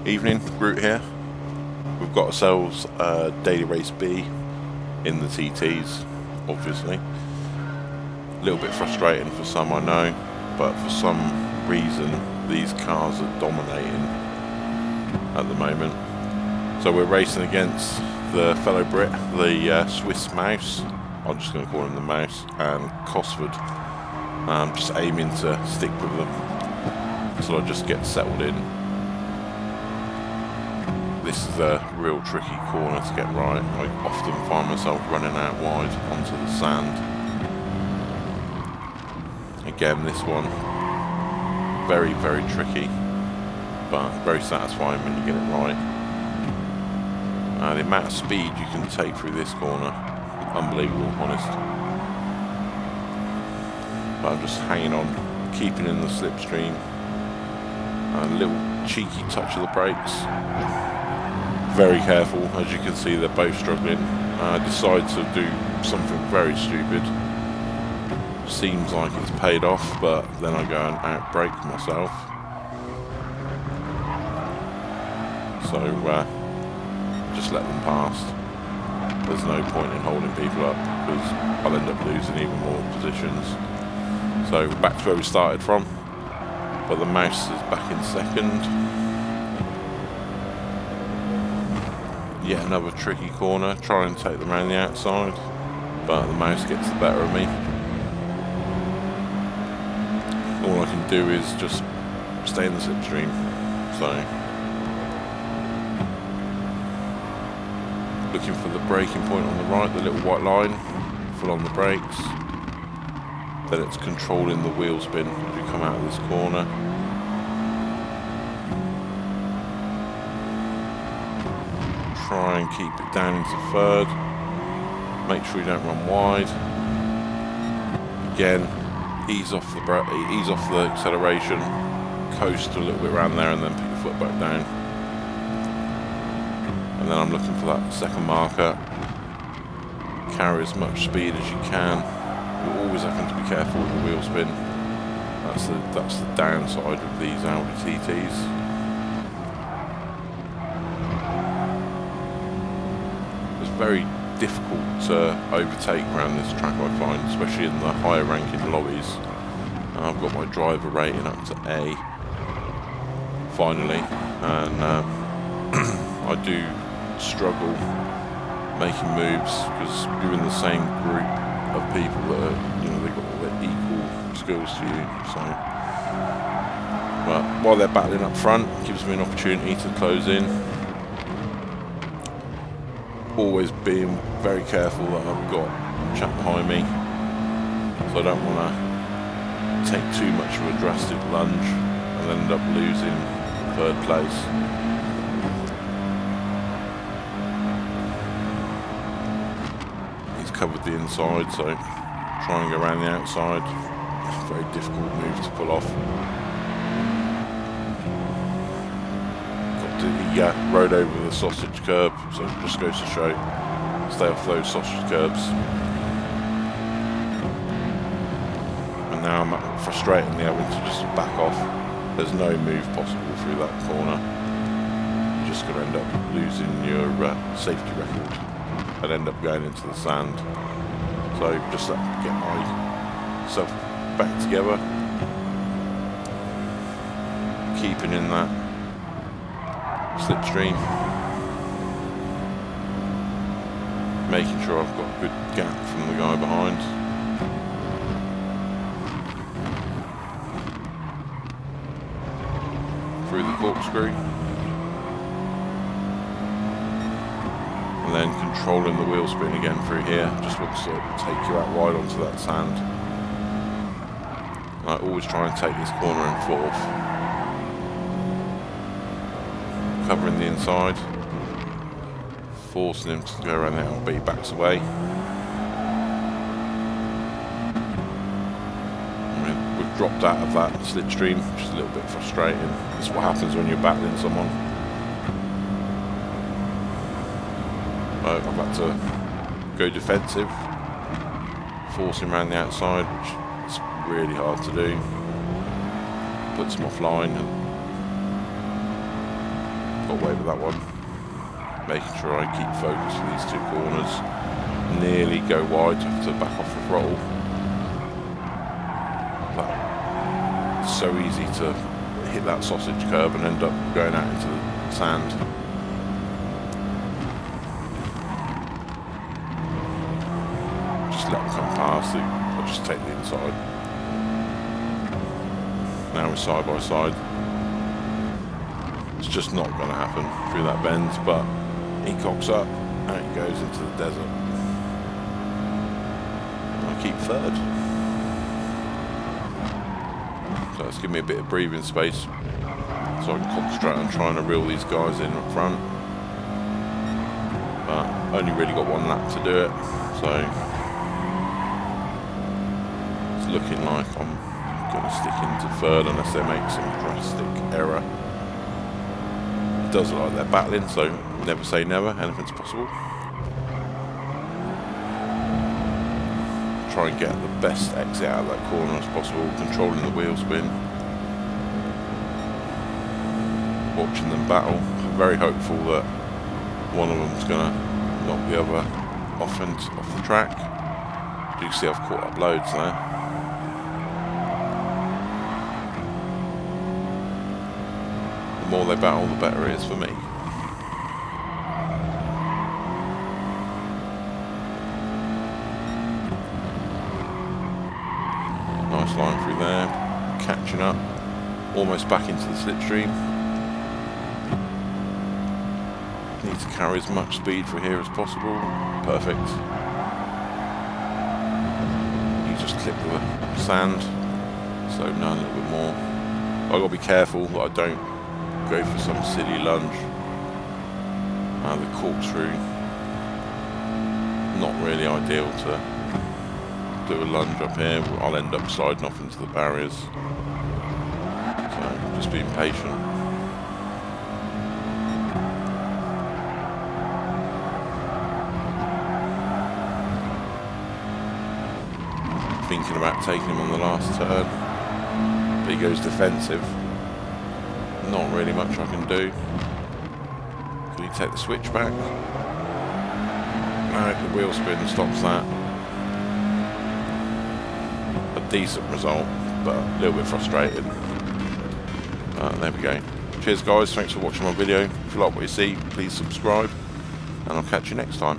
Evening, Groot here. We've got ourselves Daily Race B in the TTs, obviously. A little bit frustrating for some, I know, but for some reason these cars are dominating at the moment. So we're racing against the fellow Brit, the Swiss Mouse. I'm just going to call him the Mouse, and Cosford. I'm just aiming to stick with them until I just get settled in. This is a real tricky corner to get right. I often find myself running out wide onto the sand. Again, this one, very, very tricky, but very satisfying when you get it right. The amount of speed you can take through this corner, unbelievable, honest. But I'm just hanging on, keeping in the slipstream. A little cheeky touch of the brakes. Very careful, as you can see they're both struggling. I decide to do something very stupid. Seems like it's paid off, but then I go and out-brake myself. So just let them pass. There's no point in holding people up because I'll end up losing even more positions. So back to where we started from, but the Mouse is back in second. Yet another tricky corner, try and take them around the outside, but the Mouse gets the better of me. All I can do is just stay in the slipstream. So, looking for the braking point on the right, the little white line, full on the brakes. Then it's controlling the wheel spin as you come out of this corner. Try and keep it down into third. Make sure you don't run wide. Again, ease off the acceleration, coast a little bit around there, and then pick your foot back down. And then I'm looking for that second marker. Carry as much speed as you can. You're always having to be careful with the wheel spin. That's the downside of these Audi TTs. Very difficult to overtake around this track, I find, especially in the higher ranking lobbies. I've got my driver rating up to A finally, and I do struggle making moves because you're in the same group of people that are, they've got all their equal skills to you. So, but while they're battling up front, it gives me an opportunity to close in. Always being very careful that I've got a chap behind me, so I don't want to take too much of a drastic lunge and end up losing third place. He's covered the inside, so try and go around the outside. Very difficult move to pull off. The road over the sausage curb, so it just goes to show, stay off those sausage curbs. And now I'm frustratingly having to just back off. There's no move possible through that corner. You're just going to end up losing your safety record and end up going into the sand. So just get myself back together, keeping in that slipstream, making sure I've got a good gap from the guy behind. Through the corkscrew, and then controlling the wheel spin again through here. Just want to take you out wide onto that sand. I always try and take this corner in fourth. Covering the inside, forcing him to go around there, but he backs away. We've dropped out of that slipstream, which is a little bit frustrating. That's what happens when you're battling someone. I've had to go defensive, force him around the outside, which is really hard to do. Puts him offline. got away with that one. Making sure I keep focus for these 2 corners. Nearly go wide, have to back off the throttle. But it's so easy to hit that sausage curb and end up going out into the sand. Just let them come past it. I'll just take the inside. Now we're side by side. It's just not going to happen through that bend, but he cocks up and it goes into the desert. I keep 3rd. So it's giving me a bit of breathing space so I can concentrate on trying to reel these guys in up front. But only really got 1 lap to do it, so it's looking like I'm going to stick into 3rd unless they make some drastic error. It does look like they're battling, so never say never, anything's possible. Try and get the best exit out of that corner as possible, controlling the wheel spin. Watching them battle. I'm very hopeful that one of them's going to knock the other off the track. You can see I've caught up loads there. The more they battle, the better it is for me. Nice line through there, catching up, almost back into the slipstream. Need to carry as much speed for here as possible. Perfect. You just clip the sand, slow down a little bit more. I've got to be careful that I don't go for some silly lunge. The corkscrew, not really ideal to do a lunge up here. I'll end up sliding off into the barriers. So just being patient. Thinking about taking him on the last turn, but he goes defensive. Not really much I can do. Can you take the switch back? No, the wheel spin stops that. A decent result, but a little bit frustrating. There we go. Cheers guys, thanks for watching my video. If you like what you see, please subscribe, and I'll catch you next time.